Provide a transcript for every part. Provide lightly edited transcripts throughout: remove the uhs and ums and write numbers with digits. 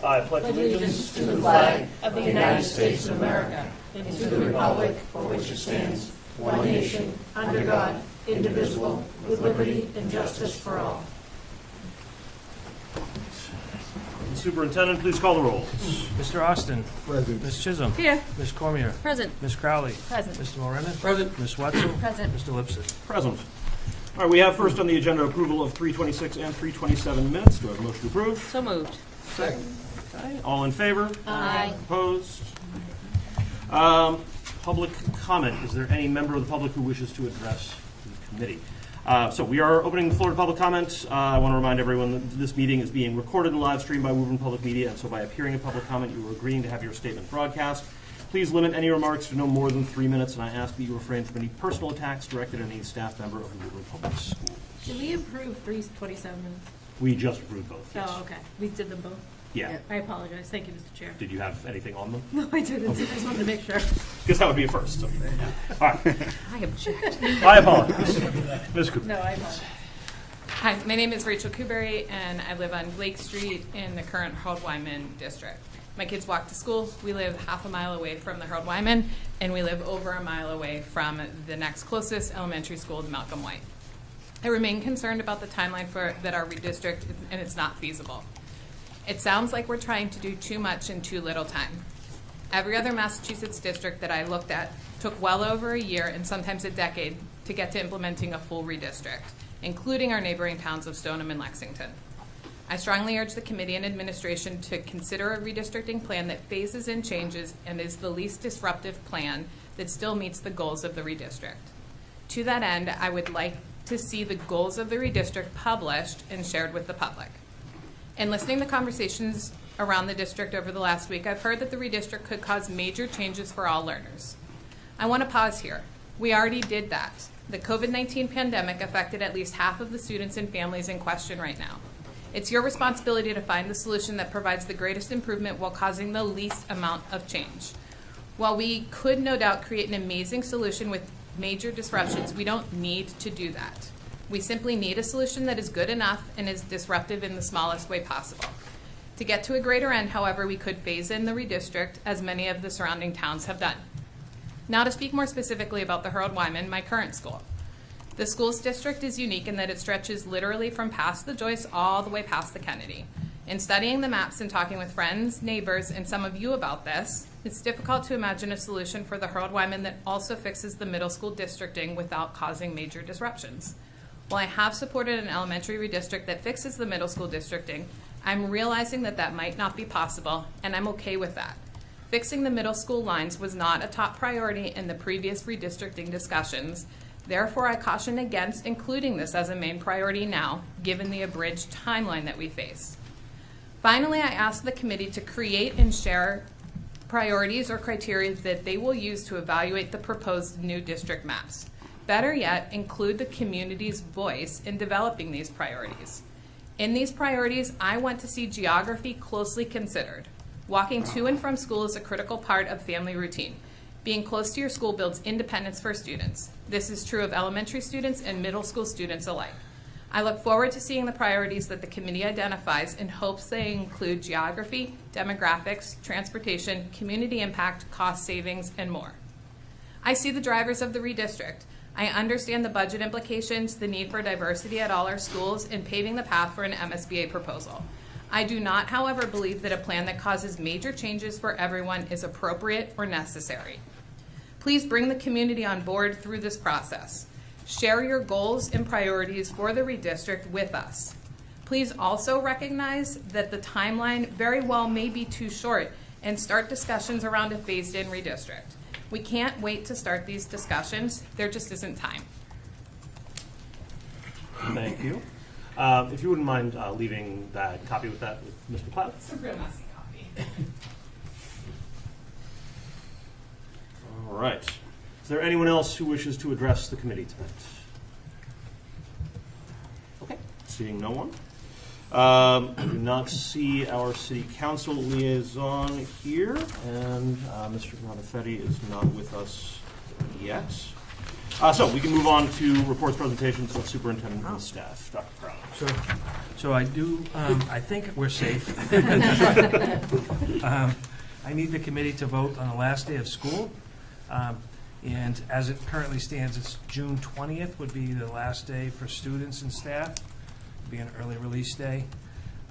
I pledge allegiance to the flag of the United States of America and to the republic for which it stands, one nation, under God, indivisible, with liberty and justice for all. Superintendent, please call the roll. Mr. Austin. Present. Ms. Chisholm. Here. Ms. Cormier. Present. Ms. Crowley. Present. Mr. Morena. Present. Ms. Wetzel. Present. Mr. Lipset. Present. All right, we have first on the agenda approval of 3:26 and 3:27 minutes. Do I have a motion to approve? So moved. Second. Okay. All in favor? Aye. Opposed? Public comment. Is there any member of the public who wishes to address the committee? So we are opening the floor to public comment. I want to remind everyone that this meeting is being recorded and live streamed by Woburn Public Media, and so by appearing in public comment, you are agreeing to have your statement broadcast. Please limit any remarks to no more than 3 minutes, and I ask that you refrain from any personal attacks directed at any staff member of the Woburn Public Schools. Did we approve 3:27 minutes? We just approved both. Yes. Oh, okay. We did them both? Yeah. I apologize. Thank you, Mr. Chair. Did you have anything on them? No, I didn't. I just wanted to make sure. Guess that would be a first. So. All right. I object. I apologize. Ms. Cooper. No, I apologize. Hi, my name is Rachel Kuberry, and I live on Blake Street in the current Harold-Wyman district. My kids walk to school. We live half a mile away from the Harold-Wyman, and we live over a mile away from the next closest elementary school to Malcolm White. I remain concerned about the timeline for that our redistrict, and it's not feasible. It sounds like we're trying to do too much in too little time. Every other Massachusetts district that I looked at took well over a year and sometimes a decade to get to implementing a full redistrict, including our neighboring towns of Stoneham and Lexington. I strongly urge the committee and administration to consider a redistricting plan that phases in changes and is the least disruptive plan that still meets the goals of the redistrict. To that end, I would like to see the goals of the redistrict published and shared with the public. In listening to conversations around the district over the last week, I've heard that the redistrict could cause major changes for all learners. I want to pause here. We already did that. The COVID-19 pandemic affected at least half of the students and families in question right now. It's your responsibility to find the solution that provides the greatest improvement while causing the least amount of change. While we could no doubt create an amazing solution with major disruptions, we don't need to do that. We simply need a solution that is good enough and is disruptive in the smallest way possible. To get to a greater end, however, we could phase in the redistrict, as many of the surrounding towns have done. Now to speak more specifically about the Harold-Wyman, my current school. The school's district is unique in that it stretches literally from past the Joyce all the way past the Kennedy. In studying the maps and talking with friends, neighbors, and some of you about this, it's difficult to imagine a solution for the Harold-Wyman that also fixes the middle school districting without causing major disruptions. While I have supported an elementary redistrict that fixes the middle school districting, I'm realizing that that might not be possible, and I'm okay with that. Fixing the middle school lines was not a top priority in the previous redistricting discussions. Therefore, I caution against including this as a main priority now, given the abridged timeline that we face. Finally, I ask the committee to create and share priorities or criteria that they will use to evaluate the proposed new district maps. Better yet, include the community's voice in developing these priorities. In these priorities, I want to see geography closely considered. Walking to and from school is a critical part of family routine. Being close to your school builds independence for students. This is true of elementary students and middle school students alike. I look forward to seeing the priorities that the committee identifies in hopes they include geography, demographics, transportation, community impact, cost savings, and more. I see the drivers of the redistrict. I understand the budget implications, the need for diversity at all our schools, and paving the path for an MSBA proposal. I do not, however, believe that a plan that causes major changes for everyone is appropriate or necessary. Please bring the community on board through this process. Share your goals and priorities for the redistrict with us. Please also recognize that the timeline very well may be too short and start discussions around a phased-in redistrict. We can't wait to start these discussions. There just isn't time. Thank you. If you wouldn't mind leaving that copy with Mr. Platt. It's a real messy copy. All right. Is there anyone else who wishes to address the committee tonight? Okay. Seeing no one. I do not see our city council liaison here, and Mr. Bonifetti is not with us yet. So we can move on to reports, presentations with superintendent and staff. Dr. Crowley. So I do, I think we're safe. I need the committee to vote on the last day of school. And as it currently stands, it's June 20th would be the last day for students and staff. It'd be an early release day.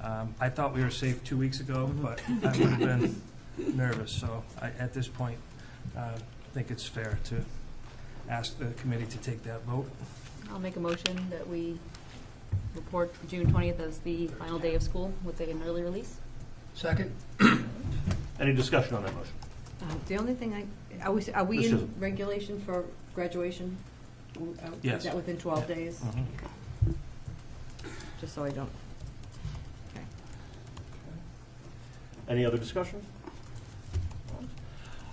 I thought we were safe 2 weeks ago, but I would have been nervous. So at this point, I think it's fair to ask the committee to take that vote. I'll make a motion that we report June 20th as the final day of school with an early release. Second. Any discussion on that motion? The only thing are we Ms. in Chisholm. regulation for graduation? Yes. Is that within 12 days? Mhm. Just so I don't. Okay. Any other discussion?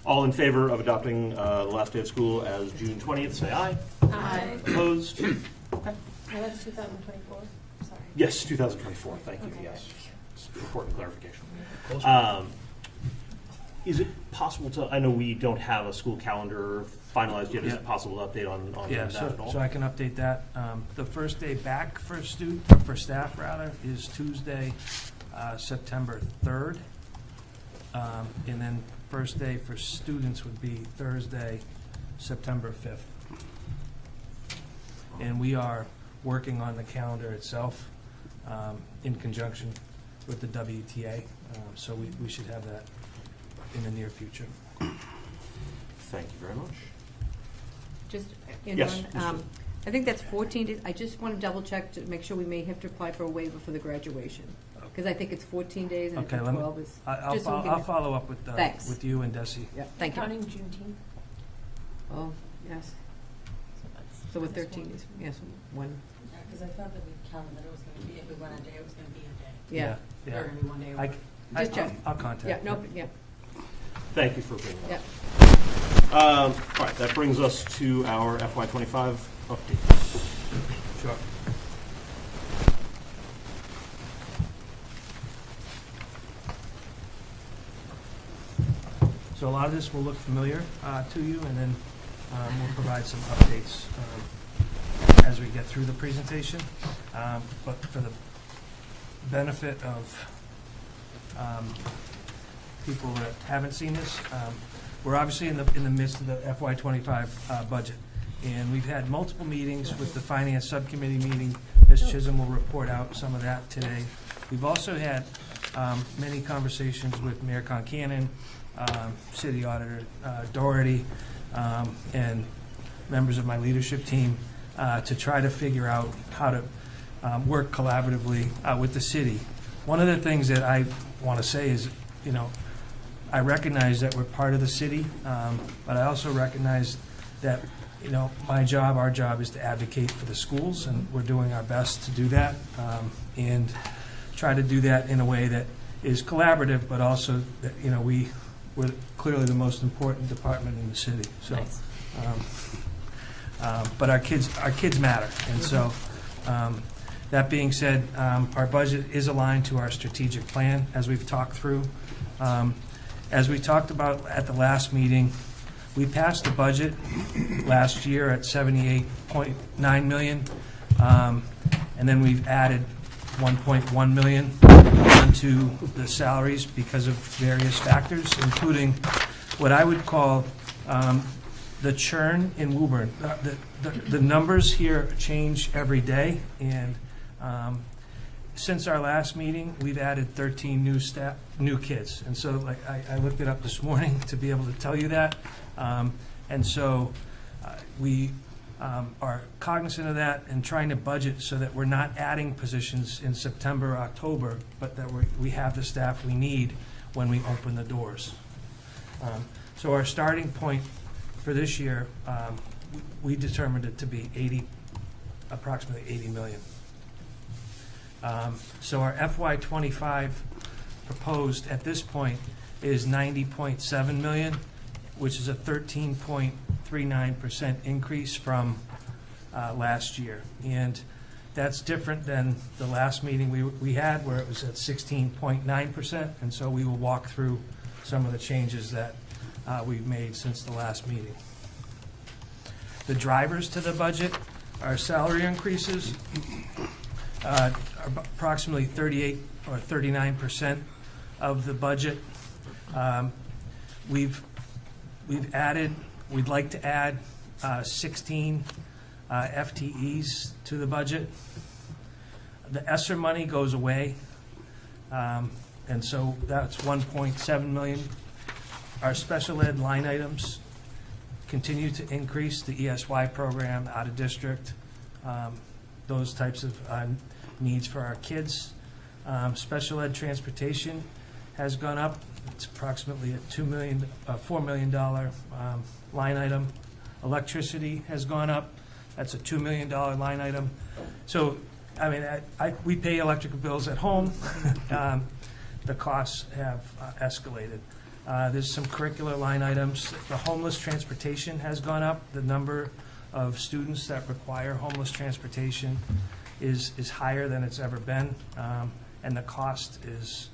All in favor of adopting the last day of school as June 20th, say aye. Aye. Opposed? Okay. No, that's 2024. Sorry. Yes, 2024, thank you, Okay. yes. It's important clarification. Close. Is it possible to, I know we don't have a school calendar finalized yet, is it Yeah. possible to update on Yeah, that at all? so I can update that. The first day back for for staff rather, is Tuesday, September 3rd. And then first day for students would be Thursday, September 5th. And we are working on the calendar itself in conjunction with the WTA. So we should have that in the near future. Thank you very much. Just, Yes, Ms. Ms. Chisholm. I think that's 14 days. I just want to double check to make sure we may have to apply for a waiver for the graduation. Because I think it's 14 days and I Okay, think let me- 12 is. I'll just so we can- I'll follow up with Thanks. you and Desi. Yeah, thank you. Counting Juneteenth. Oh, yes. So with 13 days, yes, one, Because I thought that we counted that it was going to be, if we went a day, it was going to be a day. yeah. There Yeah. were going to be 1 day. I- over. Just check. I'll contact. Yeah, no, them. yeah, Thank you for bringing that yeah. up. All right, that brings us to our FY25 updates. Sure. So a lot of this will look familiar to you, and then we'll provide some updates as we get through the presentation. But for the benefit of people that haven't seen this, we're obviously in the midst of the FY25 budget. And we've had multiple meetings with the Finance Subcommittee meeting. Ms. Chisholm will report out some of that today. We've also had many conversations with Mayor Concanon, City Auditor Doherty, and members of my leadership team to try to figure out how to work collaboratively with the city. One of the things that I want to say is, you know, I recognize that we're part of the city, but I also recognize that, you know, our job is to advocate for the schools, and we're doing our best to do that, and try to do that in a way that is collaborative, but also that, you know, we're clearly the most important department in the city. So, Nice. but our kids matter, and so. That being said, our budget is aligned to our strategic plan, as we've talked through. As we talked about at the last meeting, we passed the budget last year at $78.9 million, and then we've added $1.1 million onto the salaries because of various factors, including what I would call the churn in Woburn. The numbers here change every day, and since our last meeting, we've added 13 new kids. And so, like, I looked it up this morning to be able to tell you that. And so we are cognizant of that and trying to budget so that we're not adding positions in September, October, but that we have the staff we need when we open the doors. So our starting point for this year, we determined it to be approximately $80 million. So our FY25 proposed at this point is $90.7 million, which is a 13.39% increase from last year. And that's different than the last meeting we had, where it was at 16.9%. And so we will walk through some of the changes that we've made since the last meeting. The drivers to the budget are salary increases. approximately 38 or 39% of the budget. We'd like to add 16 FTEs to the budget. The ESSER money goes away, and so that's 1.7 million. Our special ed line items continue to increase, the ESY program, out of district, those types of needs for our kids. Special ed transportation has gone up. It's approximately a $4 million line item. Electricity has gone up. That's a $2 million line item. So, I mean, we pay electrical bills at home. The costs have escalated. There's some curricular line items. The homeless transportation has gone up. The number of students that require homeless transportation is higher than it's ever been, and the cost is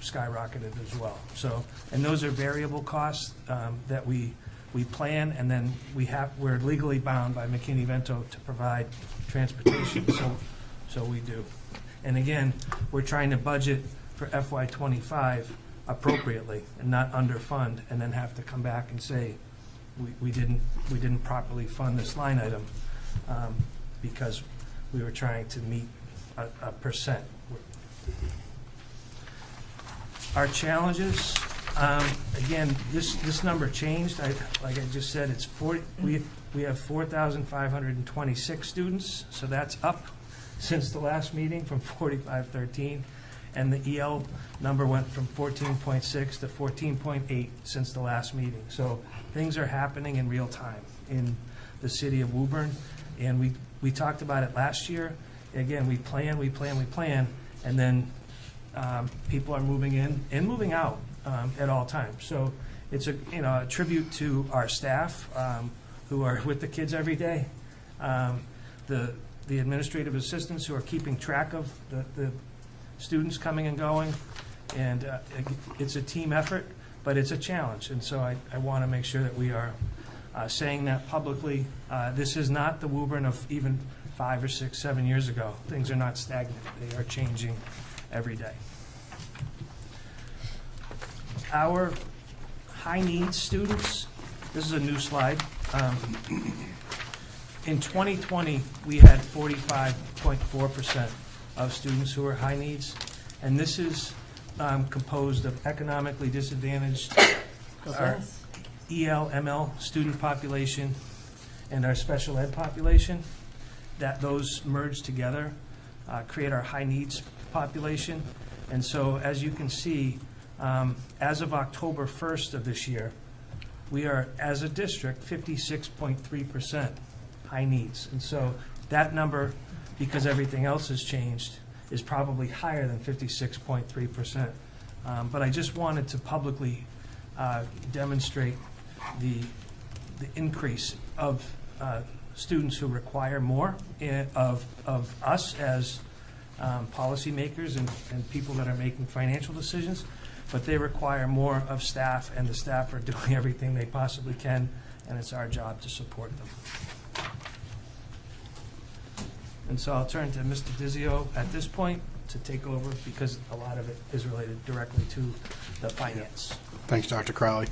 skyrocketed as well. So, and those are variable costs that we plan, and then we're legally bound by McKinney-Vento to provide transportation. So we do. And again, we're trying to budget for FY25 appropriately and not underfund, and then have to come back and say we didn't properly fund this line item because we were trying to meet a percent. Our challenges, again, this number changed. Like I just said, it's 40. We have 4,526 students, so that's up since the last meeting from 4,513, and the EL number went from 14.6 to 14.8 since the last meeting. So things are happening in real time in the city of Woburn, and we talked about it last year. Again, we plan, and then people are moving in and moving out at all times. So it's a tribute to our staff who are with the kids every day, the administrative assistants who are keeping track of the students coming and going, and it's a team effort, but it's a challenge. And so I want to make sure that we are saying that publicly. This is not the Woburn of even 5 or 6, 7 years ago. Things are not stagnant. They are changing every day. Our high needs students, this is a new slide. In 2020, we had 45.4% of students who are high needs, and this is composed of economically disadvantaged, our EL, ML student population, and our special ed population. That those merge together create our high needs population. And so, as you can see, as of October 1st of this year, we are, as a district, 56.3% high needs. And so that number, because everything else has changed, is probably higher than 56.3%. But I just wanted to publicly demonstrate the increase of students who require more of us as policymakers and people that are making financial decisions, but they require more of staff, and the staff are doing everything they possibly can, and it's our job to support them. And so I'll turn to Mr. Giglio at this point to take over, because a lot of it is related directly to the finance. Thanks, Dr. Crowley.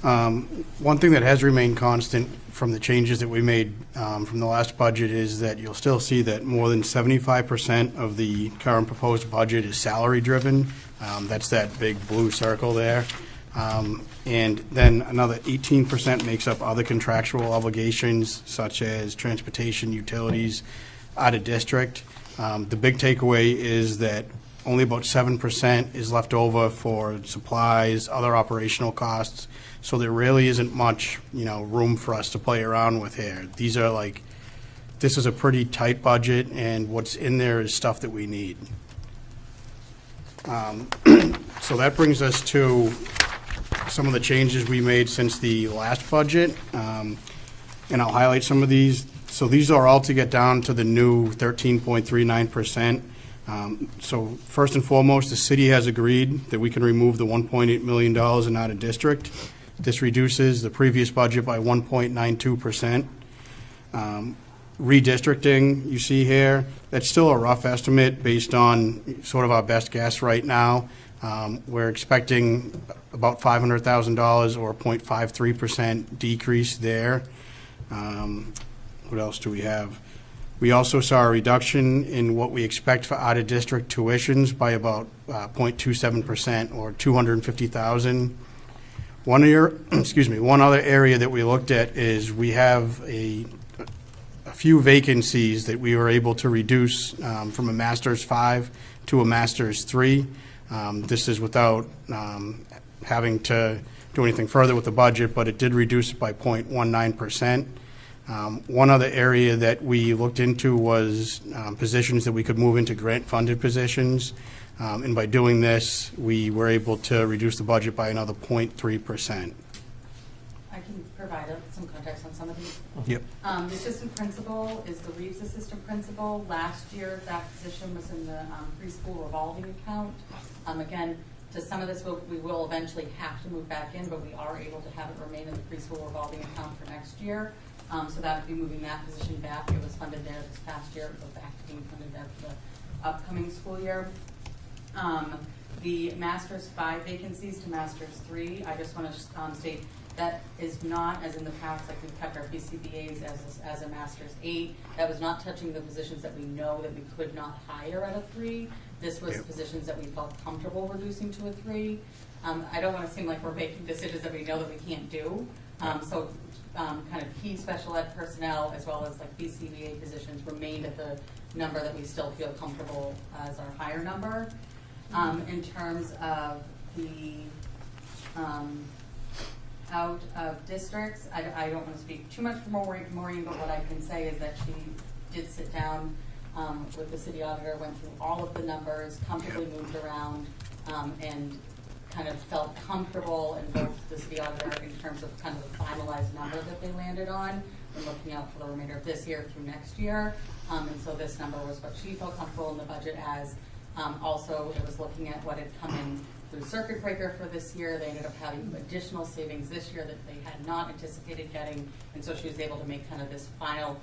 One thing that has remained constant from the changes that we made from the last budget is that you'll still see that more than 75% of the current proposed budget is salary driven. That's that big blue circle there. And then another 18% makes up other contractual obligations, such as transportation, utilities, out of district. The big takeaway is that only about 7% is left over for supplies, other operational costs. So there really isn't much, room for us to play around with here. This is a pretty tight budget, and what's in there is stuff that we need. So that brings us to some of the changes we made since the last budget, and I'll highlight some of these. So these are all to get down to the new 13.39%. So first and foremost, the city has agreed that we can remove the $1.8 million in out of district. This reduces the previous budget by 1.92%. redistricting you see here, that's still a rough estimate based on sort of our best guess right now. We're expecting about $500,000 or 0.53% decrease there. What else do we have? We also saw a reduction in what we expect for out-of-district tuitions by about 0.27% or $250,000. One other area that we looked at is we have a few vacancies that we were able to reduce from a Master's 5 to a Master's 3. This is without having to do anything further with the budget, but it did reduce it by 0.19%. One other area that we looked into was positions that we could move into grant-funded positions. And by doing this, we were able to reduce the budget by another 0.3%. I can provide some context on some of these. Yep. The assistant principal is the Reeves assistant principal. Last year, that position was in the preschool revolving account. Again, to some of this, we will eventually have to move back in, but we are able to have it remain in the preschool revolving account for next year. So that would be moving that position back. It was funded there this past year. It will go back to being funded there for the upcoming school year. The Master's 5 vacancies to Master's 3, I just want to state that is not, as in the past, like we've kept our BCBAs as a Master's 8. That was not touching the positions that we know that we could not hire at a 3. This was positions that we felt comfortable reducing to a 3. I don't want to seem like we're making decisions that we know that we can't do. Kind of key special ed personnel as well as like BCBA positions remained at the number that we still feel comfortable as our higher number. In terms of the out of districts, I don't want to speak too much for Maureen, but what I can say is that she did sit down with the city auditor, went through all of the numbers, comfortably moved around, and kind of felt comfortable in both the city auditor in terms of kind of the finalized number that they landed on and looking out for the remainder of this year through next year. And so this number was what she felt comfortable in the budget as. Also, it was looking at what had come in through circuit breaker for this year. They ended up having additional savings this year that they had not anticipated getting. And so she was able to make kind of this final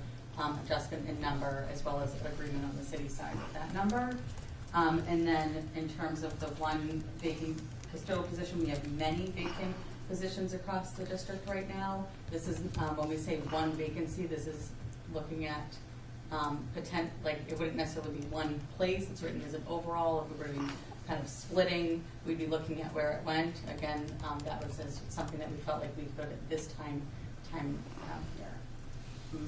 adjustment in number as well as an agreement on the city side with that number. And then in terms of the one vacant custodial position, we have many vacant positions across the district right now. This is, when we say one vacancy, this is looking at like it wouldn't necessarily be one place. It's written as an overall. If we were to be kind of splitting, we'd be looking at where it went. Again, that was something that we felt like we could at this time here.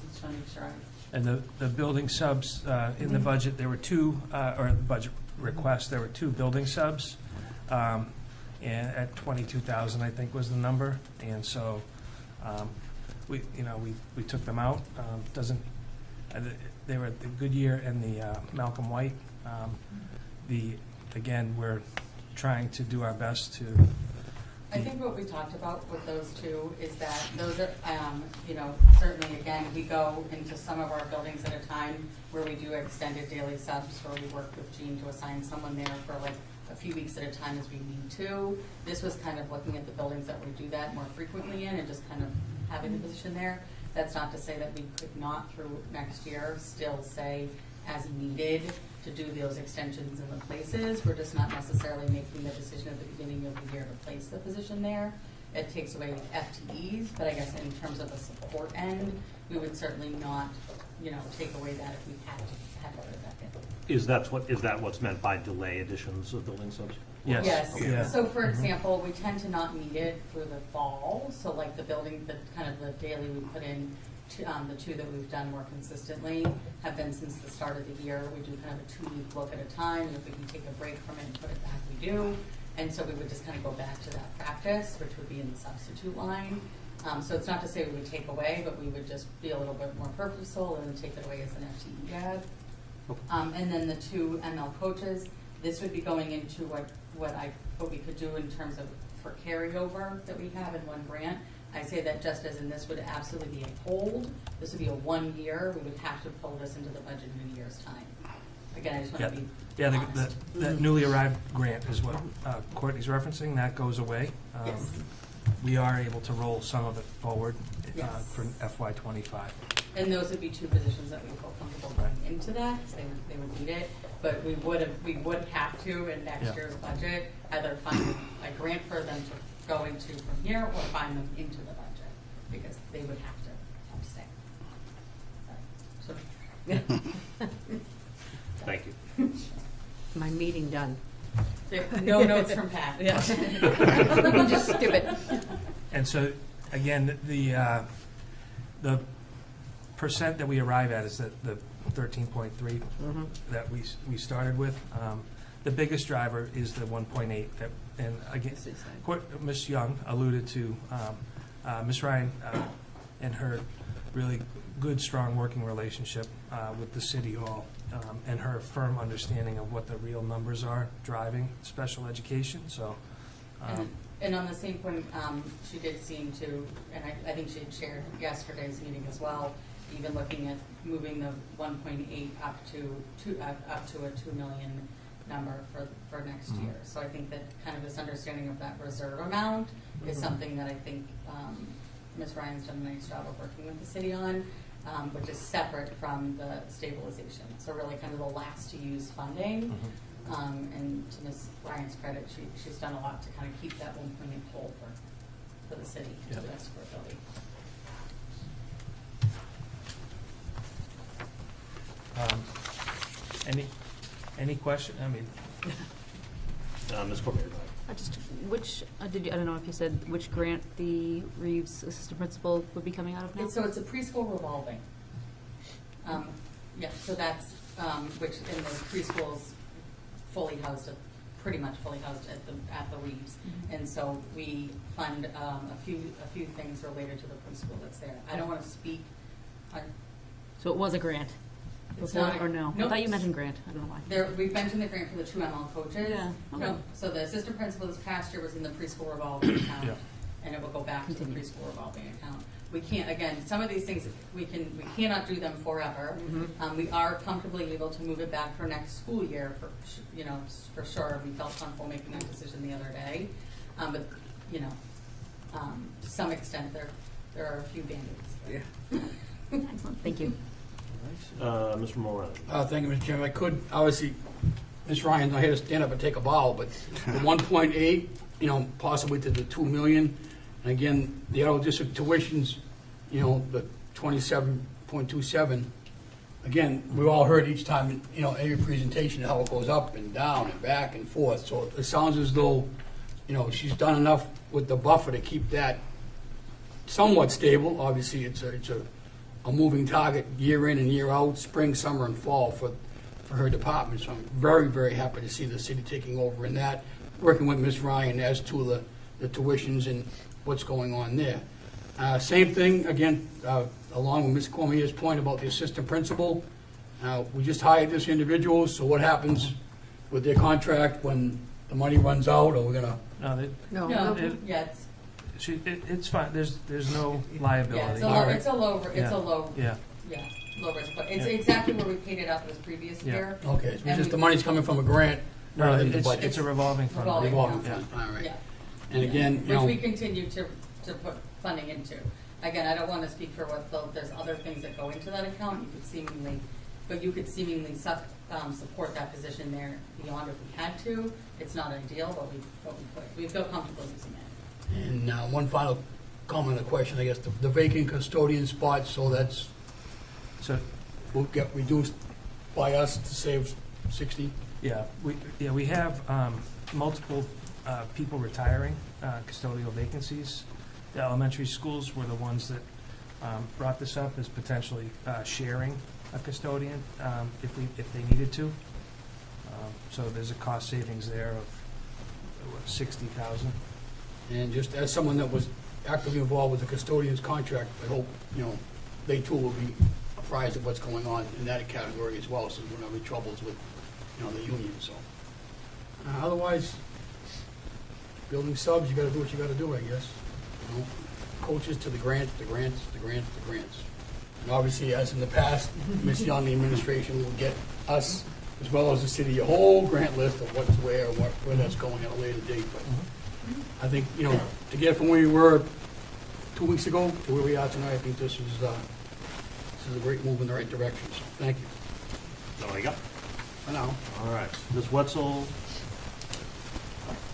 Just want to make sure. And the building subs in the budget, there were two, or the budget request, there were two building subs. And at 22,000, I think was the number. And so we took them out. They were at the Goodyear and the Malcolm White. Again, we're trying to do our best to. I think what we talked about with those two is that those are, certainly again, we go into some of our buildings at a time where we do extended daily subs, where we work with Jean to assign someone there for like a few weeks at a time as we need to. This was kind of looking at the buildings that we do that more frequently in and just kind of having the position there. That's not to say that we could not through next year still say as needed to do those extensions in the places. We're just not necessarily making the decision at the beginning of the year to place the position there. It takes away FTEs, but I guess in terms of the support end, we would certainly not, take away that if we had to put it back in. Is that what's meant by delay additions of building subs? Yes. Yes. Okay. Yeah. So for example, we tend to not need it through the fall. So like the building, the kind of the daily we put in, the two that we've done more consistently have been since the start of the year. We do kind of a 2-week look at a time. And if we can take a break from it and put it back, we do. And so we would just kind of go back to that practice, which would be in the substitute line. So it's not to say we would take away, but we would just be a little bit more purposeful and take it away as an FTE add. And then the two ML coaches, this would be going into what we could do in terms of for carryover that we have in one grant. I say that just as in this would absolutely be a hold. This would be a 1 year. We would have to pull this into the budget in a year's time. Again, I just want to be honest. The newly arrived grant is what Courtney's referencing. That goes away. Yes. We are able to roll some of it forward Yes. for FY25. And those would be two positions that we feel comfortable going into that, because they would need it. But we would have to, in next Yeah. year's budget, either find a grant for them to go into from here, or find them into the budget, because they would have to stay. So, Thank you. My meeting done. no notes from Pat. Yeah. Just skip it. And so, again, the percent that we arrive at is that the 13.3 that we started with. The biggest driver is the 1.8 that, and again, Ms. Young alluded to, Ms. Ryan and her really good, strong working relationship with the City Hall, and her firm understanding of what the real numbers are driving special education, so. And on the same point, she did seem to, and I think she had shared yesterday's meeting as well, even looking at moving the 1.8 up to a 2 million number for next year. So I think that kind of this understanding of that reserve amount is something that I think Ms. Ryan's done a nice job of working with the city on, which is separate from the stabilization. So really kind of the last to use funding. And to Ms. Ryan's credit, she's done a lot to kind of keep that 1.8 whole for the city to the best of her ability. Any question? I mean, Ms. Cormier. I don't know if you said which grant the Reeves assistant principal would be coming out of now? So it's a preschool revolving. Yeah, so that's, which in the preschool's fully housed, pretty much fully housed at the Reeves. And so we fund a few things related to the preschool that's there. I don't want to speak on. So it was a grant? It's Before, not a- or no? I nope. thought you mentioned grant. I don't know why. We've mentioned the grant for the 2 ML coaches. Yeah, okay. No, so the assistant principal this past year was in the preschool revolving account, Yeah. and it will go back to the Continue. preschool revolving account. We can't, again, some of these things, we cannot do them forever. We are comfortably able to move it back for next school year, for sure. We felt comfortable making that decision the other day. But, to some extent, there are a few band-aids. Excellent, thank you. Mr. Moran. Thank you, Mr. Chairman. I could, obviously, Ms. Ryan's not here to stand up and take a bow, but the 1.8, possibly to the 2 million. And again, the out of district tuitions, the 27.27. Again, we've all heard each time, every presentation, how it goes up and down and back and forth. So it sounds as though, she's done enough with the buffer to keep that somewhat stable. Obviously, it's a moving target year in and year out, spring, summer, and fall for her department. So I'm very, very happy to see the city taking over in that, working with Ms. Ryan as to the tuitions and what's going on there. Same thing, again, along with Ms. Cormier's point about the assistant principal. We just hired this individual, so what happens with their contract when the money runs out? Are we going to... no, No, yeah, it's fine. There's no liability. it's a low Yeah. low risk, but it's Yeah. exactly where we paid it out this previous Yeah. year. Okay, so it's And just the we- money's coming from a grant No, rather than the it's budget. a revolving fund. Revolving. Revolving Yeah. fund, all right. Yeah. And again, Which we continue to put funding into. Again, I don't want to speak for there's other things that go into that account. You could seemingly support that position there beyond if we had to. It's not ideal, but we feel comfortable using it. And one final comment or question, I guess, the vacant custodian spot, so that's, So, will get reduced by us to save 60? we have multiple people retiring, custodial vacancies. The elementary schools were the ones that brought this up as potentially sharing a custodian if they needed to. So there's a cost savings there of $60,000. And just as someone that was actively involved with the custodian's contract, I hope, they too will be apprised of what's going on in that category as well, so we don't have any troubles with, the union, so. Otherwise, building subs, you gotta do what you gotta do, I guess. Coaches to the grants. And obviously, as in the past, Ms. Young, the administration will get us, as well as the city, a whole grant list of what's where, where that's going at a later date, but I think, to get from where we were 2 weeks ago to where we are tonight, I think this is this is a great move in the right direction, so thank you. Is that all you got? For now. All right. Ms. Wetzel,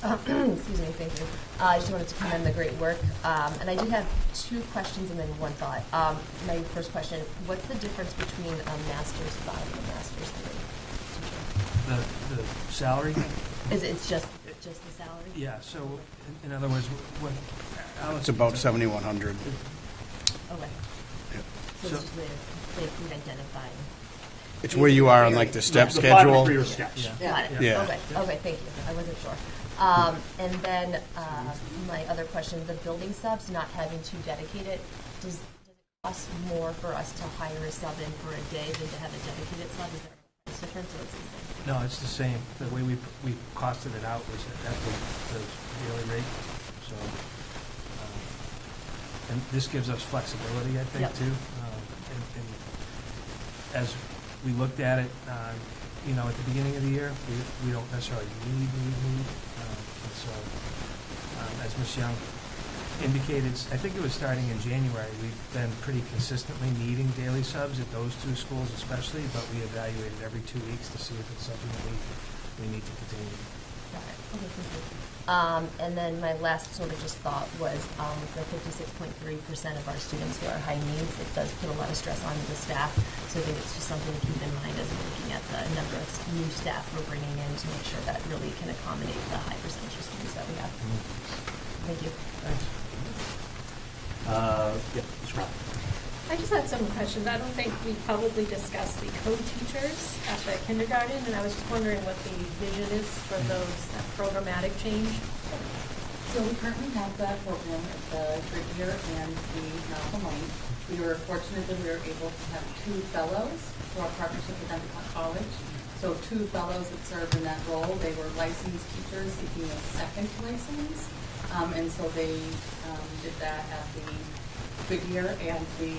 Excuse me, thank you. I just wanted to commend the great work. And I did have two questions and then one thought. My first question, what's the difference between a master's 5 and a master's 3? The salary? Is it just the salary? Yeah, so in other words, what Alex. It's about 7,100. Okay. Yep. So So- it's just they've identified. It's where you are on like the step the 5 schedule. and 3 are steps. Yeah. Got it. Yeah. Okay, thank you. I wasn't sure. And then my other question, the building subs, not having to dedicate it, does it cost more for us to hire a sub in for a day than to have a dedicated sub? Is there a price difference or it's the same? No, it's the same. The way we costed it out was at the daily rate, so. And this gives us flexibility, I think, Yep. too. And as we looked at it, at the beginning of the year, we don't necessarily need. And so, as Ms. Young indicated, I think it was starting in January, we've been pretty consistently needing daily subs at those two schools especially, but we evaluated every 2 weeks to see if it's something that we need to continue. Got it. Okay, thank you. And then my last sort of just thought was the 56.3% of our students who are high needs, it does put a lot of stress on the staff. So I think it's just something to keep in mind as we're looking at the number of new staff we're bringing in to make sure that really can accommodate the high percentage of students that we have. Thank you. Thanks. Yeah, Ms. Crown. I just had some questions. I don't think we publicly discussed the co-teachers at the kindergarten, and I was just wondering what the vision is for that programmatic change. So we currently have that program at the Giglio and the Ouellette. We were fortunate that we were able to have 2 fellows through our partnership with Endicott College. So 2 fellows that served in that role. They were licensed teachers seeking a second license. And so they did that at the Giglio and the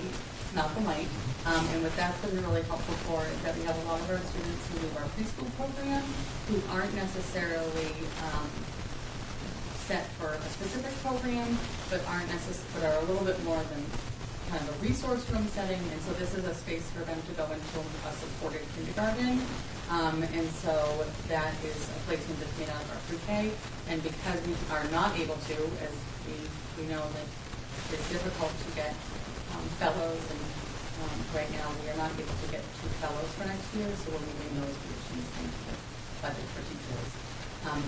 Ouellette. And what that's been really helpful for is that we have a lot of our students who do our preschool program who aren't necessarily set for a specific program, but are a little bit more than kind of a resource room setting. And so this is a space for them to go into a supported kindergarten. And so that is a placement that's made out of our pre-K. And because we are not able to, as we know that it's difficult to get fellows, and right now we are not able to get 2 fellows for next year, so we're moving those positions into the budget for teachers.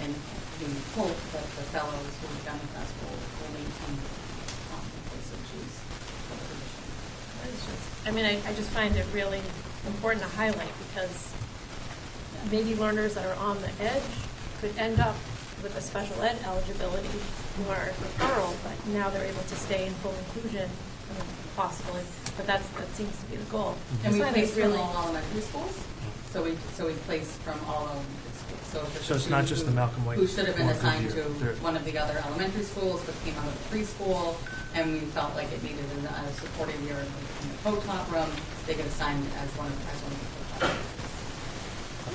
And we hope that the fellows who have done with us will maintain in place of choose for the position. I just find it really important to highlight because maybe learners that are on the edge could end up with a special ed eligibility or referral, but now they're able to stay in full inclusion, possibly. But that seems to be the goal. And we I find place it from all elementary schools, so we place from all elementary schools. So it's not just the Malcolm White. Who should have been or assigned to Goodyear. one of the other elementary schools, but came out of the preschool, and we felt like it needed a supportive year in the co-top room. They get assigned as one of the co-top rooms.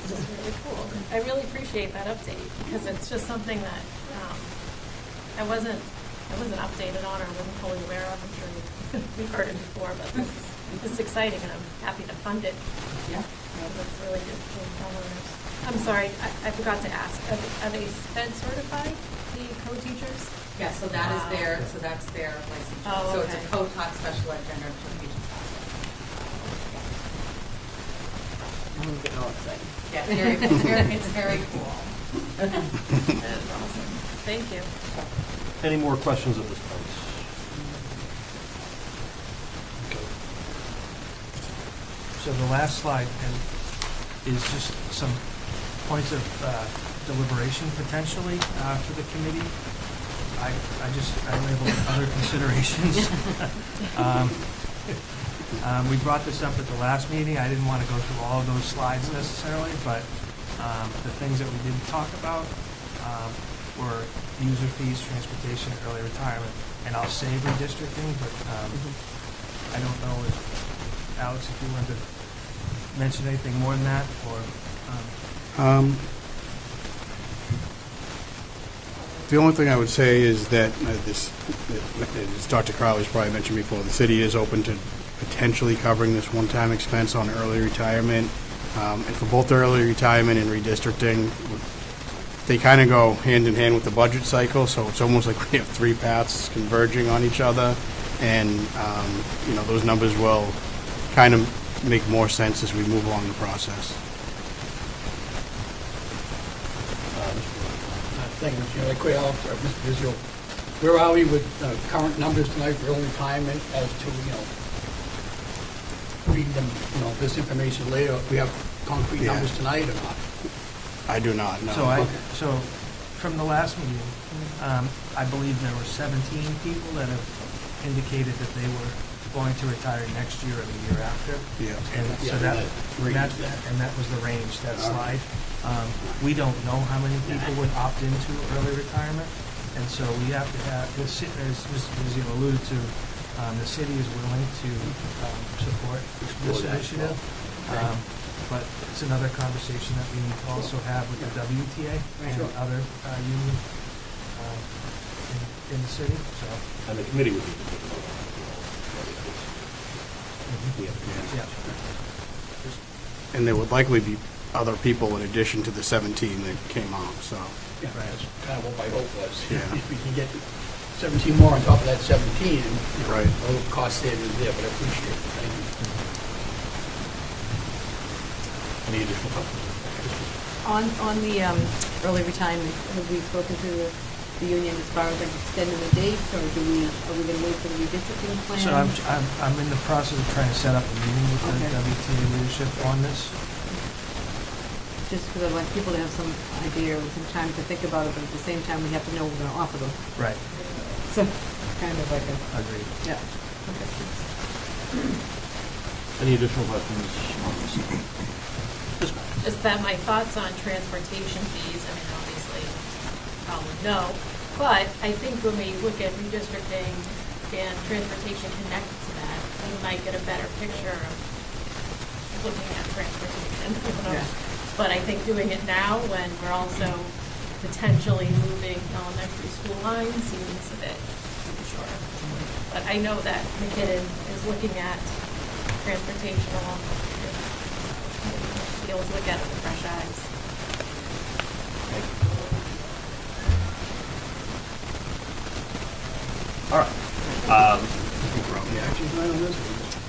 This is really cool. I really appreciate that update because it's just something that I wasn't updated on or wasn't fully aware of. I'm sure we've heard it before, but this is exciting and I'm happy to fund it. Yeah. That's really good for our learners. I'm sorry, I forgot to ask. Are they SPED certified, the co-teachers? Yeah, so that is that's their licensure. Oh, So it's okay. a co-taught special ed gender education class. I'm getting all excited. Yeah, it's very cool. That is awesome. Thank you. Any more questions at this point? Okay. So the last slide is just some points of deliberation potentially for the committee. I labeled other considerations. We brought this up at the last meeting. I didn't want to go through all of those slides necessarily, but the things that we didn't talk about were user fees, transportation, early retirement, and I'll save redistricting, but I don't know if, Alex, if you want to mention anything more than that, or... The only thing I would say is that as Dr. Crowley's probably mentioned before, the city is open to potentially covering this one-time expense on early retirement. And for both early retirement and redistricting, they kind of go hand in hand with the budget cycle, so it's almost like we have three paths converging on each other. And, those numbers will kind of make more sense as we move along the process. Thank you, Mr. Chairman. Mr. Vizio, where are we with current numbers tonight for early retirement as to, reading them, this information later? We have concrete Yeah. numbers tonight or not? I do not know. So from the last meeting, I believe there were 17 people that have indicated that they were going to retire next year or the year after. Yeah. And so Yeah, that was the range, that slide. We don't know how many people would opt into early retirement, and so we have to have, as Mr. Vizio alluded to, the city is willing to support this initiative. But it's another conversation that we need to also have with the WTA and Sure. other union in the city, so. And the committee would be. Yeah. And there would likely be other people in addition to the 17 that came out, so. Yeah, that's kind of what my hope was. Yeah. If we can get 17 more on top of that 17, and, Right. a little cost savings there, but I appreciate it. Thank you. Any additional questions? On the early retirement, have we spoken to the union as far as like extending the dates, or are we going to wait for the redistricting plan? So I'm in the process of trying to set up a meeting with the Okay. WTA leadership on this. Just because I'd like people to have some idea and some time to think about it, but at the same time, we have to know what we're going to offer them. Right. So, kind of like a, Agreed. yeah. Okay. Any additional questions on this? Just that my thoughts on transportation fees, I mean, obviously, probably no, but I think when we look at redistricting and transportation connected to that, we might get a better picture of looking at transportation. Yeah. But I think doing it now, when we're also potentially moving elementary school lines, seems a bit premature. But I know that McKinnon is looking at transportation along with be able to look at it with fresh eyes. All right.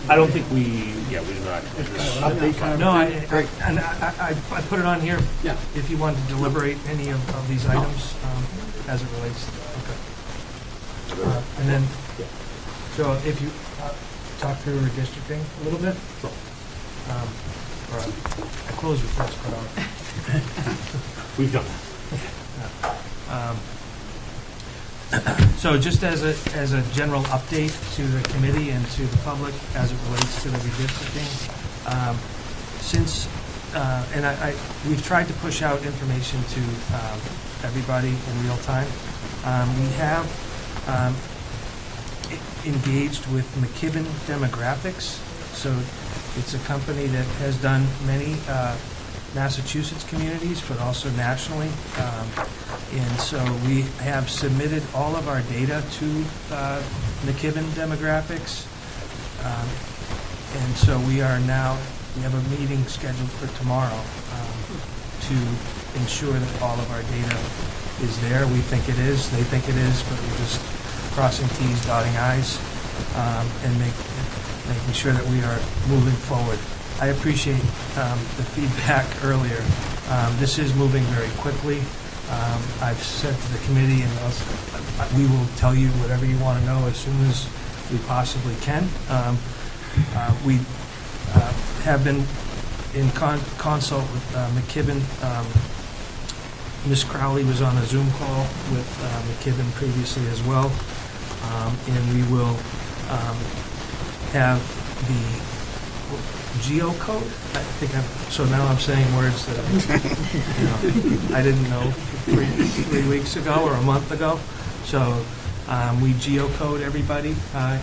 I don't think we do not. Just kind of an update kind of No, thing? Great. I put it on here Yeah. if you wanted to deliberate any of these items as it relates. Okay. And then, so if you talk through redistricting a little bit. Or I close with this, but We've done that. so just as a general update to the committee and to the public as it relates to the redistricting, since we've tried to push out information to everybody in real time. We have engaged with McKibben Demographics, so it's a company that has done many Massachusetts communities, but also nationally. And so we have submitted all of our data to McKibben Demographics. And so we have a meeting scheduled for tomorrow to ensure that all of our data is there. We think it is, they think it is, but we're just crossing Ts, dotting Is, and making sure that we are moving forward. I appreciate the feedback earlier. This is moving very quickly. I've said to the committee, and we will tell you whatever you want to know as soon as we possibly can. We have been in consult with McKibben. Ms. Crowley was on a Zoom call with McKibben previously as well, and we will have the geocode. So now I'm saying words that I didn't know 3 weeks ago or a month ago. So we geocode everybody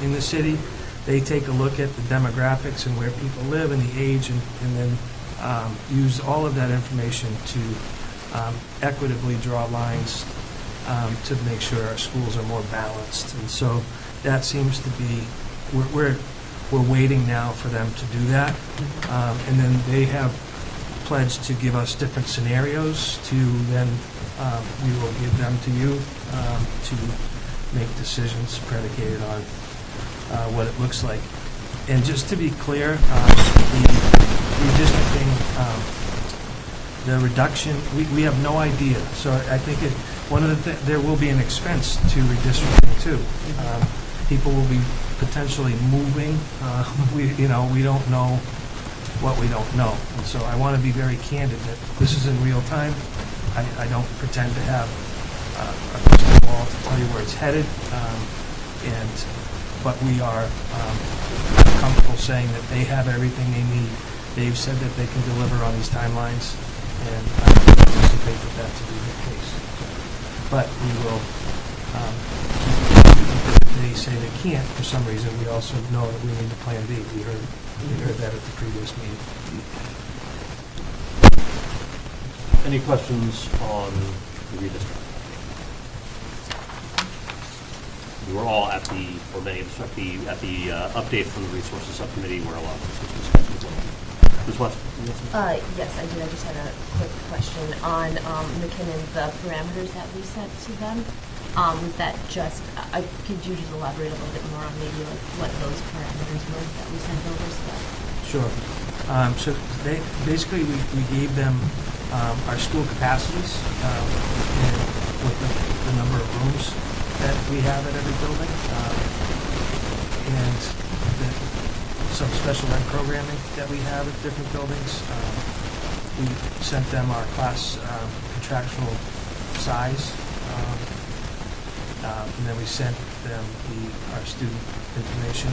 in the city. They take a look at the demographics and where people live and the age, and then use all of that information to equitably draw lines to make sure our schools are more balanced. And so that seems to be, we're we're waiting now for them to do that. And then they have pledged to give us different scenarios to then, we will give them to you to make decisions predicated on what it looks like. And just to be clear, the redistricting, the reduction, we have no idea. So I think one of the there will be an expense to redistricting too. People will be potentially moving. We don't know what we don't know. And so I want to be very candid that this is in real time. I don't pretend to have a crystal ball to tell you where it's headed. But we are comfortable saying that they have everything they need. They've said that they can deliver on these timelines, and I anticipate that to be the case. But we will, if they say they can't for some reason, we also know that we need a plan B. We heard that at the previous meeting. Any questions on the redistricting? We were all at the, or many of us at the update from the Resources Subcommittee where a lot of this was discussed as well. Ms. Watson? Yes, I did. I just had a quick question on McKinnon, the parameters that we sent to them. Was that just, could you just elaborate a little bit more on maybe like what those parameters were that we sent over? Sure. So they basically we gave them our school capacities and with the number of rooms that we have at every building, and some special ed programming that we have at different buildings. We sent them our class contractual size, and then we sent them our student information.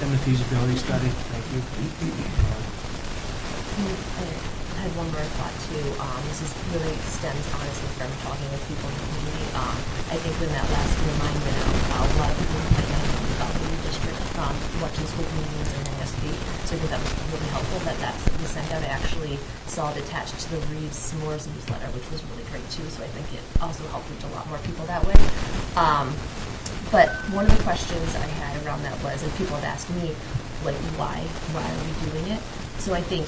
And the feasibility study, thank you. I had one more thought too. This really stems honestly from talking with people in the community. I think when that last reminder, a lot of people might not know about the district from watching school community meetings and NSB. So I think that was really helpful that we sent out. I actually saw it attached to the Reeves S'mores newsletter, which was really great too. So I think it also helped reach a lot more people that way. But one of the questions I had around that was, and people have asked me, like, why are we doing it? So I think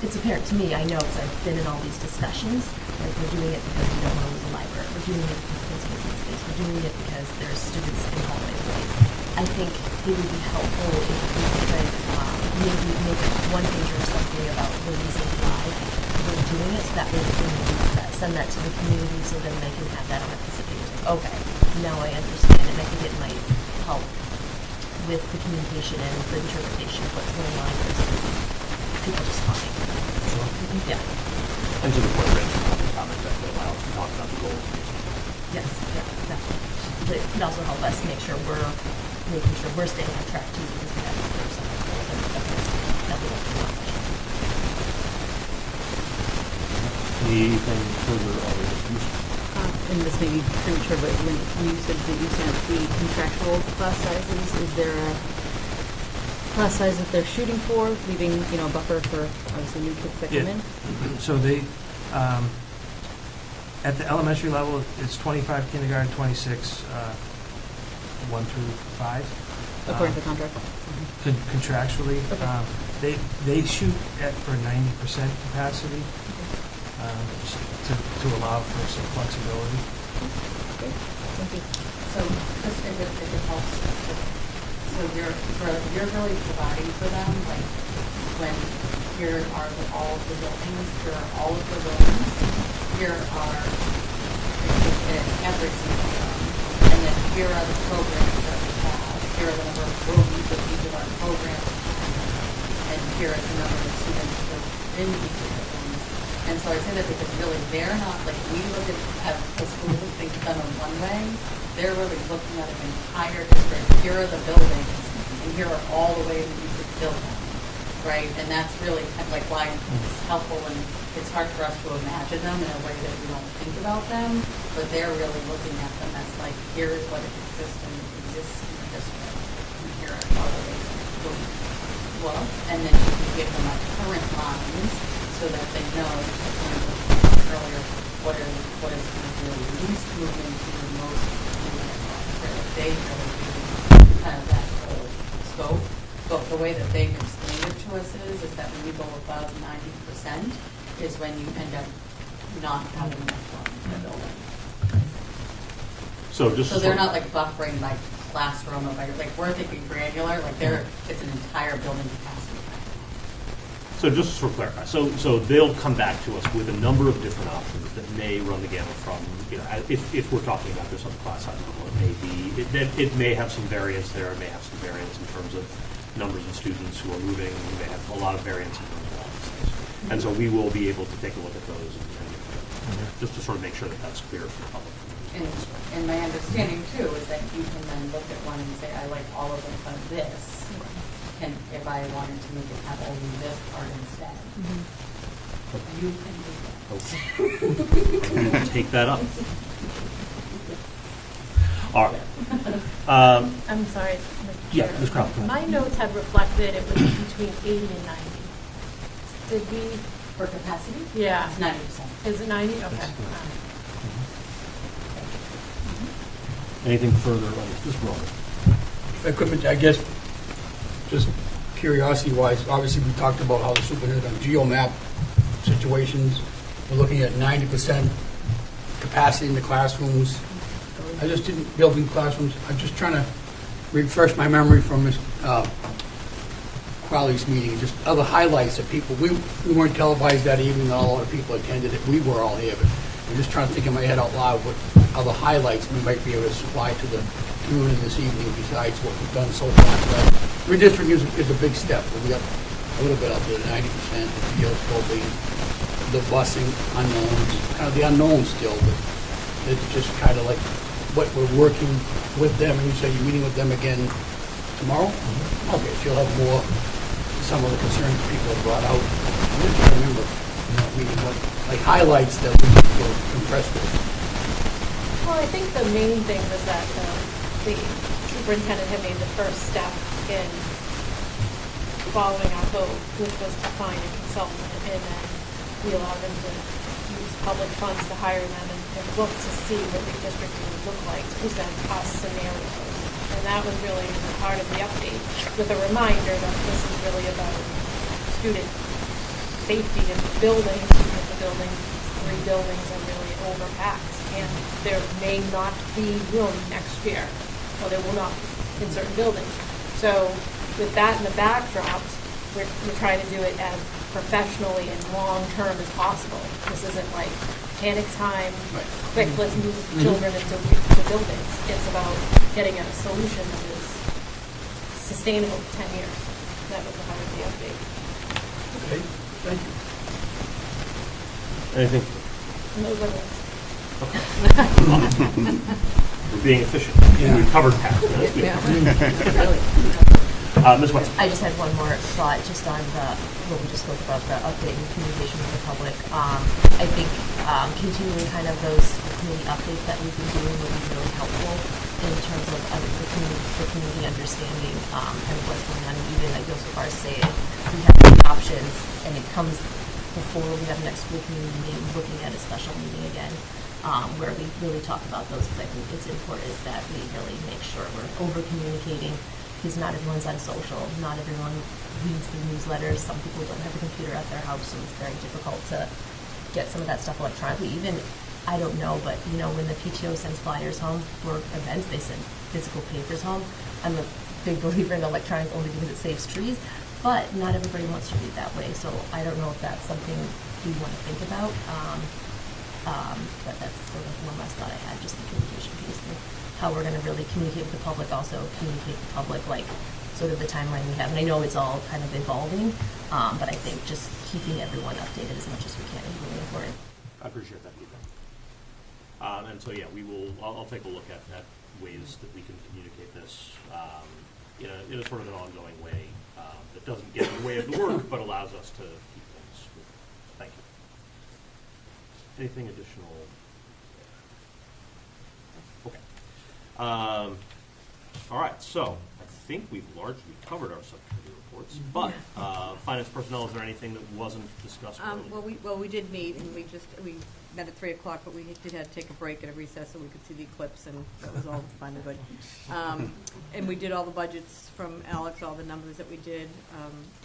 it's apparent to me, I know because I've been in all these discussions, like we're doing it because we don't want to lose a library, we're doing it because principals need space, we're doing it because there's students in hallways, right? I think it would be helpful if we could maybe make a one-page or something about the reason why we're doing it, so that way we can send that to the community so then they can have that on a piece of paper. Like, okay, now I understand, and I think it might help with the communication and the interpretation of what's going on versus people just talking. Sure. Yeah. And to the point, Rich, public comment that will allow us to talk about the goals. Yes, yeah, exactly. But it could also help us make sure we're staying on track too, because we have to some of the goals that we don't want. Anything further on the distribution? And this may be premature, but when you said that you sent the contractual class sizes, is there a class size that they're shooting for, leaving, a buffer for obviously new kids that come in? So they, at the elementary level, it's 25 kindergarten, 26 1 through 5. According to the contract? Contractually. Okay. They shoot for 90% capacity, just to allow for some flexibility. Okay, thank you. So just if it helps, so you're really providing for them, like when here are all of the buildings, here are all of the rooms, here are every single room, and then here are the programs that we have, here are the number of rooms of each of our programs, and here is the number of students that are in each of the rooms. And so I say that because really they're not, like we look at a school and think of them in one way, they're really looking at an entire district. Here are the buildings, and here are all the ways that you could build them, right? And that's really kind of like why it's helpful, and it's hard for us to imagine them in a way that we don't think about them, but they're really looking at them as like, here is what exists in the district, and here are all the ways that it could well, and then you can give them like current lines, so that they know, earlier, what is kind of the least movement to the most movement. They really do kind of that whole scope. But the way that they've explained it to us is that when you go above 90% is when you end up not having enough room in the building. So just So they're not like buffering like classroom, or like we're thinking granular, like it's an entire building capacity. So just to sort of clarify, so they'll come back to us with a number of different options that may run the gamut from, if we're talking about this on the class size level, it may have some variance there, it may have some variance in terms of numbers of students who are moving, we may have a lot of variance in terms of all these things. And so we will be able to take a look at those and just to sort of make sure that that's clear for the public. And my understanding too is that you can then look at one and say, I like all of them but this. And if I wanted to make it have only this part instead, you can do that. Okay. We will take that up. All right. I'm sorry, Mr. Chair. Yeah, Ms. Crowell, go ahead. My notes had reflected it was between 80 and 90. Did we? For capacity? Yeah. It's 90%. Is it 90? Okay. Anything further on this role? Equipment, I guess, just curiosity-wise, obviously we talked about how the superintendent on geomap situations, we're looking at 90% capacity in the classrooms. I just didn't build in classrooms. I'm just trying to refresh my memory from Ms. Crowley's meeting, just other highlights that people, we weren't televised that evening, not a lot of people attended it. We were all here, but I'm just trying to think in my head out loud what other highlights we might be able to supply to the community this evening besides what we've done so far. Redistricting is a big step. We got a little bit up there, 90%, the geoscoping, the busing, unknowns, kind of the unknown still, but it's just kind of like what we're working with them. And you say you're meeting with them again tomorrow? Okay, so you'll have more, some of the concerns people have brought out. I'm just trying to remember, meeting what, like highlights that we were impressed with. Well, I think the main thing was that the superintendent had made the first step in following our code, which was to find a consultant, and then we allowed them to use public funds to hire them and look to see what redistricting would look like, to present us scenarios. And that was really part of the update, with a reminder that this is really about student safety in the buildings, because the buildings, 3 buildings are really overpacked, and there may not be room next year, or there will not in certain buildings. So with that in the backdrop, we're trying to do it as professionally and long-term as possible. This isn't like panic time, quick, let's move children into buildings. It's about getting a solution that is sustainable for 10 years. That was the heart of the update. Okay, thank you. Anything? And those are the We're being efficient. Yeah. We've covered half. That's good. Ms. West. I just had one more thought just on what we just spoke about, the update and communication with the public. I think continuing kind of those community updates that we've been doing will be really helpful in terms of the community understanding kind of what's going on. And even I go so far as to say we have the options, and it comes before we have the next school community meeting, looking at a special meeting again, where we really talk about those, because I think it's important that we really make sure we're over-communicating, because not everyone's on social, not everyone reads the newsletters, some people don't have a computer at their house, so it's very difficult to get some of that stuff electronically. Even, I don't know, but when the PTO sends flyers home for events, they send physical papers home. I'm a big believer in electronics only because it saves trees, but not everybody wants to read that way, so I don't know if that's something we want to think about. But that's sort of one last thought I had, just the communication piece, and how we're going to really communicate with the public, also communicate with the public, like sort of the timeline we have. And I know it's all kind of evolving, but I think just keeping everyone updated as much as we can is really important. I appreciate that feedback. And so, yeah, I'll take a look at ways that we can communicate this in a sort of an ongoing way that doesn't get in the way of the work, but allows us to keep things moving. Thank you. Anything additional? Okay. All right, so I think we've largely covered our subcommittee reports. votes. But finance personnel, is there anything that wasn't discussed earlier? Well, we did meet, and we met at 3 o'clock, but we did have to take a break at a recess so we could see the eclipse, and that was all fun and good. And we did all the budgets from Alex, all the numbers that we did,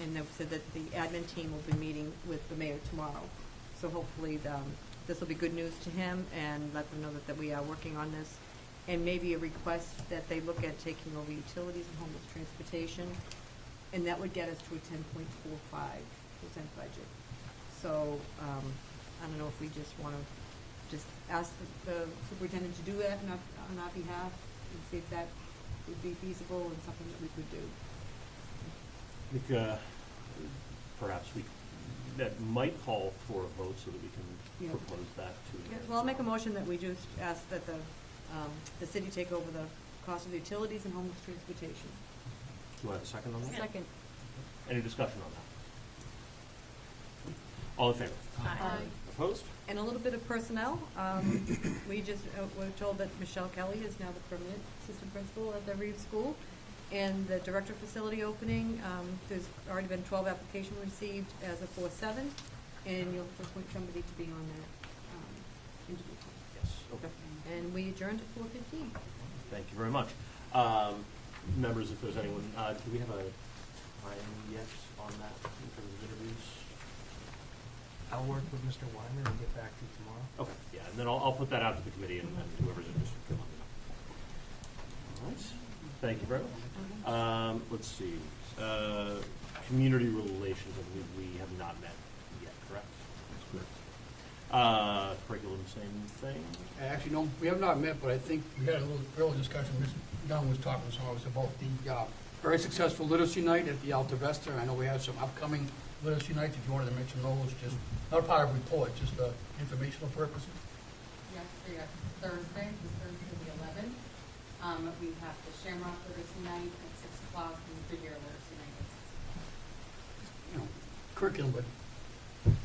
and they said that the admin team will be meeting with the mayor tomorrow. So hopefully, this will be good news to him, and let them know that we are working on this. And maybe a request that they look at taking over utilities and homeless transportation, and that would get us to a 10.45% budget. So, I don't know if we just want to just ask the superintendent to do that on our behalf, and see if that would be feasible and something that we could do. I think perhaps that might call for a vote so that we can propose that to. Well, I'll make a motion that we just ask that the city take over the cost of utilities and homeless transportation. Do I have a second on that? Second. Any discussion on that? All in favor? Aye. Opposed? And a little bit of personnel. We just were told that Michelle Kelly is now the permanent assistant principal at the Reeve School. And the director of facility opening, there's already been 12 applications received as of 4/7, and you'll appoint somebody to be on that interview. Yes. Okay. And we adjourned at 4:15. Thank you very much. Members, if there's anyone, do we have a time yet on that in terms of interviews? I'll work with Mr. Wyman and get back to you tomorrow. Okay, yeah, and then I'll put that out to the committee and whoever's interested can let me know. All right, thank you very much. Let's see, community relations, I believe we have not met yet, correct? Curriculum, same thing? Actually, no, we have not met, but I think we had a little early discussion. Ms. Dunn was talking to us about the very successful literacy night at the Alta Vesta. I know we have some upcoming literacy nights. If you wanted to mention those, just not part of a report, just informational purposes. Yes, they are Thursday, the 11th. We have the Shamrock Literacy Night at 6 o'clock and the Goodyear Literacy Night at 6 o'clock. You know, curriculum, but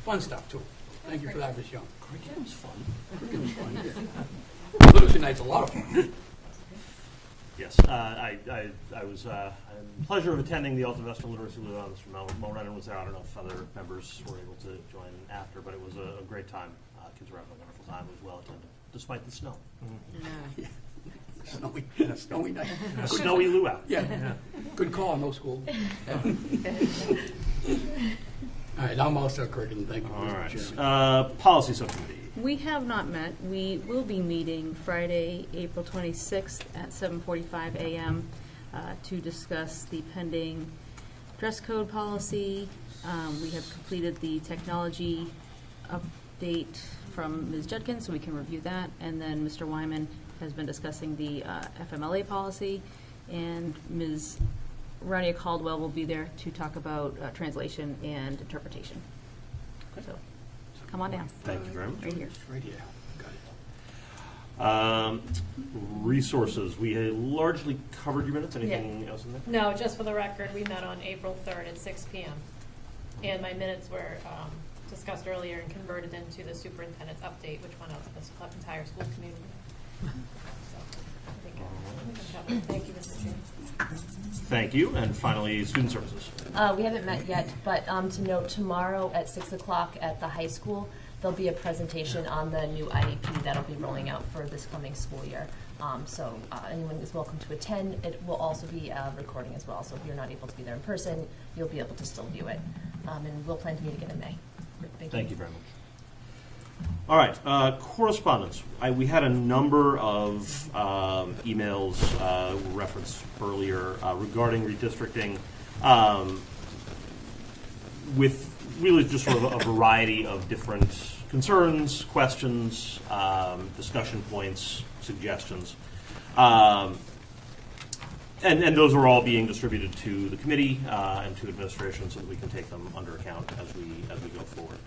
fun stuff too. Thank you for that, Ms. Young. Curriculum's fun. Curriculum's fun, yeah. Literacy night's a lot of fun. Yes, I was had the pleasure of attending the Alta Vesta Literacy Liaisons from Mo Rennan was there. I don't know if other members were able to join after, but it was a great time. Kids were having a wonderful time. It was well attended, despite the snow. Yeah. Snowy night. A snowy luau. Yeah. Good call on those schools. All right, I'm all set, curriculum. Thank you. All Mr. right. Chairman. Policy subcommittee. We have not met. We will be meeting Friday, April 26th at 7:45 a.m. To discuss the pending dress code policy. We have completed the technology update from Ms. Judkins, so we can review that. And then Mr. Wyman has been discussing the FMLA policy, and Ms. Radia Caldwell will be there to talk about translation and interpretation. So come on down. Thank you very much. Right here. Right here. Got it. Resources. We had largely covered your minutes. Anything else in there? No, just for the record, we met on April 3rd at 6 p.m. And my minutes were discussed earlier and converted into the superintendent's update, which went out to the entire school community. So, I think I covered it. Thank you, Mr. Chairman. Thank you. And finally, student services. We haven't met yet, but to note, tomorrow at 6 o'clock at the high school, there'll be a presentation on the new IEP that'll be rolling out for this coming school year. So anyone is welcome to attend. It will also be a recording as well, so if you're not able to be there in person, you'll be able to still view it. And we'll plan to meet again in May. Thank you very much. All right, correspondence. We had a number of emails referenced earlier regarding redistricting with really just sort of a variety of different concerns, questions, discussion points, suggestions. And those are all being distributed to the committee and to administration so that we can take them under account as we go forward.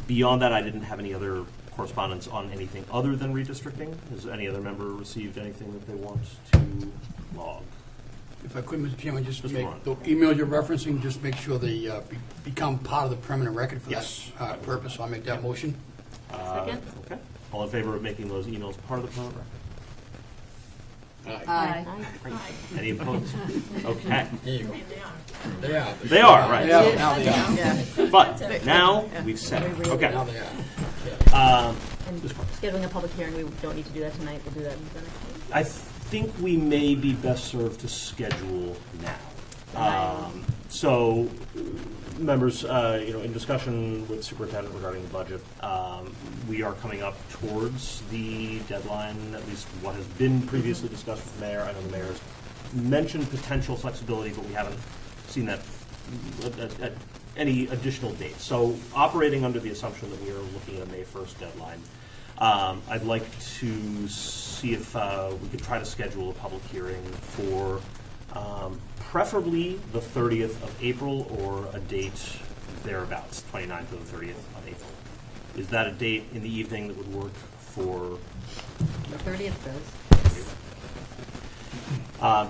Beyond that, I didn't have any other correspondence on anything other than redistricting. Has any other member received anything that they want to log? If I could, Mr. Chairman, just Mr. make Warren. the emails you're referencing, just make sure they become part of the permanent record for Yes. that purpose. I'll make that motion. Second? Okay. All in favor of making those emails part of the permanent record? Aye. Aye. Any opposed? Okay. There you go. They are. They are, right. They are, now they are. Yeah. But now we've said it. Okay. Now they are. And scheduling a public hearing, we don't need to do that tonight, we'll do that in the next meeting. I think we may be best served to schedule now. So, members, in discussion with superintendent regarding the budget, we are coming up towards the deadline, at least what has been previously discussed with the mayor. I know the mayor has mentioned potential flexibility, but we haven't seen that at any additional dates. So, operating under the assumption that we are looking at a May 1st deadline, I'd like to see if we could try to schedule a public hearing for preferably the 30th of April or a date thereabouts, 29th or the 30th of April. Is that a date in the evening that would work for? The 30th does.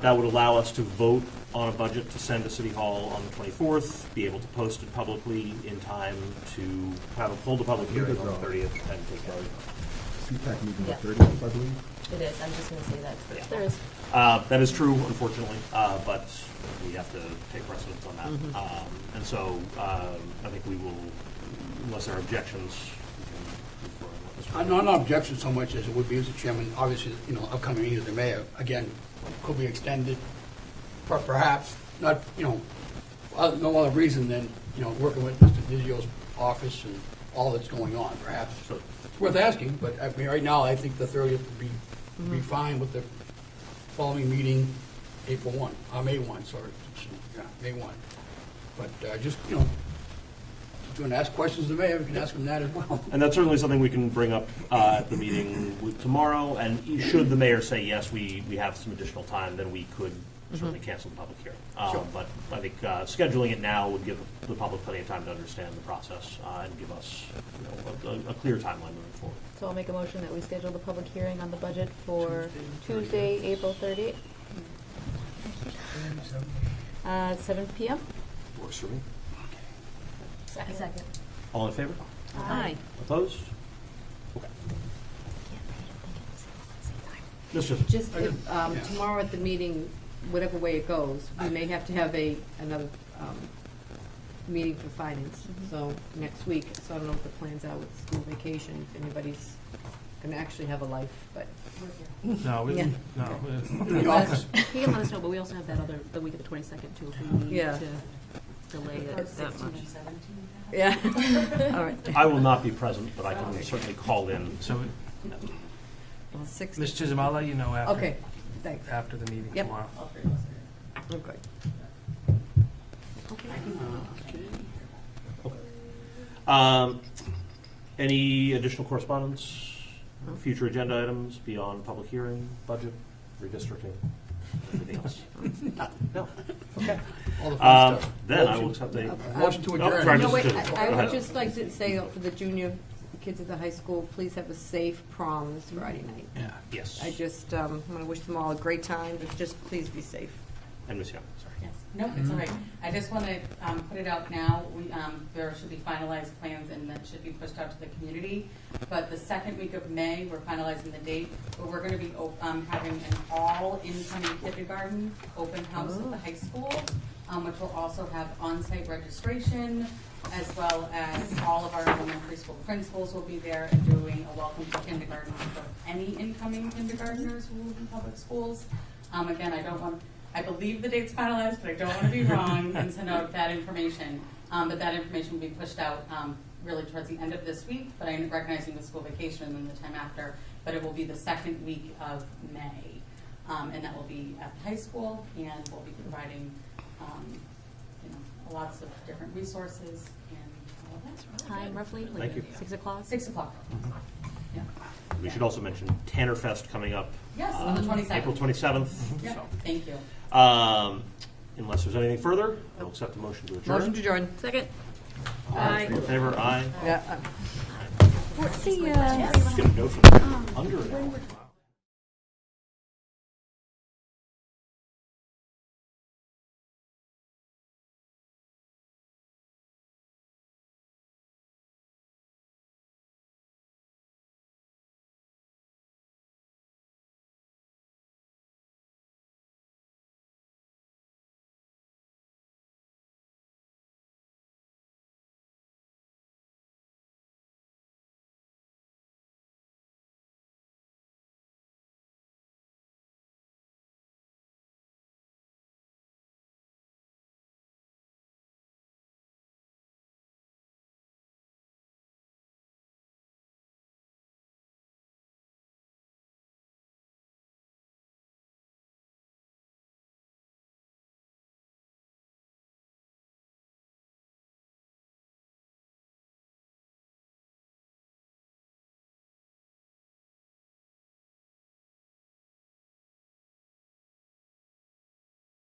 That would allow us to vote on a budget to send to City Hall on the 24th, be able to post it publicly in time to hold a public hearing on the 30th and take it. CPAC meeting Yeah. the 30th, I believe. It is, I'm just gonna say that. Yeah. There is. That is true, unfortunately, but we have to take precedence on that. And so I think we will, unless there are objections, we can move forward with this. Not an objection so much as it would be as a chairman, obviously, upcoming meeting of the mayor, again, could be extended, perhaps, not, no other reason than, working with Mr. Giglio's office and all that's going on, perhaps. So, It's worth asking, but I mean, right now, I think the 30th would be fine with the following meeting, May 1, sorry. Yeah, May 1. But just, if you want to ask questions of the mayor, we can ask him that as well. and that's certainly something we can bring up at the meeting tomorrow, and should the mayor say, yes, we have some additional time, then we could certainly cancel the public hearing. Sure. But I think scheduling it now would give the public plenty of time to understand the process and give us a clear timeline moving forward. So I'll make a motion that we schedule the public hearing on the budget for Tuesday, April 30th, 7 PM. Works for me. Second. All in favor? Aye. Opposed? Okay. Ms. Chisholm. Just if, tomorrow at the meeting, whatever way it goes, we may have to have another meeting for finance, so next week. So I don't know what the plans are with school vacation, if anybody's gonna actually have a life, but. No, Yeah. no. In the office. He can let us know, but we also have that the week of the 22nd too, if we need Yeah. to delay it that 16 much. and 17. Yeah. All right. I will not be present, but I can certainly call in. So, Well, 6. Ms. Chisholm, I'll let you know Okay, thanks. after the meeting Yep. tomorrow. All three of us are. Okay. Any additional correspondence, future agenda items beyond public hearing, budget, redistricting, anything else? No. Okay. All the fun stuff. Then I will accept a. Motion to Oh, adjourn. sorry, No, Mrs. wait, Chisholm. I Go would ahead. just like to say for the junior kids at the high school, please have a safe prom this Friday night. Yeah. Yes. I just, want to wish them all a great time, but just please be safe. And Ms. Young, sorry. Yes, no, it's all right. I just want to put it out now. There should be finalized plans and that should be pushed out to the community. But the second week of May, we're finalizing the date, but we're going to be having an all incoming kindergarten open house at the high school, which will also have on-site registration, as well as all of our elementary school principals will be there and doing a welcome to kindergarten for any incoming kindergartners who live in public schools. Again, I believe the date's finalized, but I don't want to be wrong and send out that information. But that information will be pushed out really towards the end of this week, but I'm recognizing the school vacation and then the time after. But it will be the second week of May. And that will be at the high school, and we'll be providing lots of different resources and all of that. Time roughly? Like Thank you. 6 o'clock? 6 o'clock. Yeah. We should also mention Tanner Fest coming up. Yes, on the 27th. April 27th. Yeah, So, thank you. unless there's anything further, I'll accept the motion to adjourn. Motion to adjourn. Second. All in favor? Aye. Yeah. What's the, Just get a note from under it.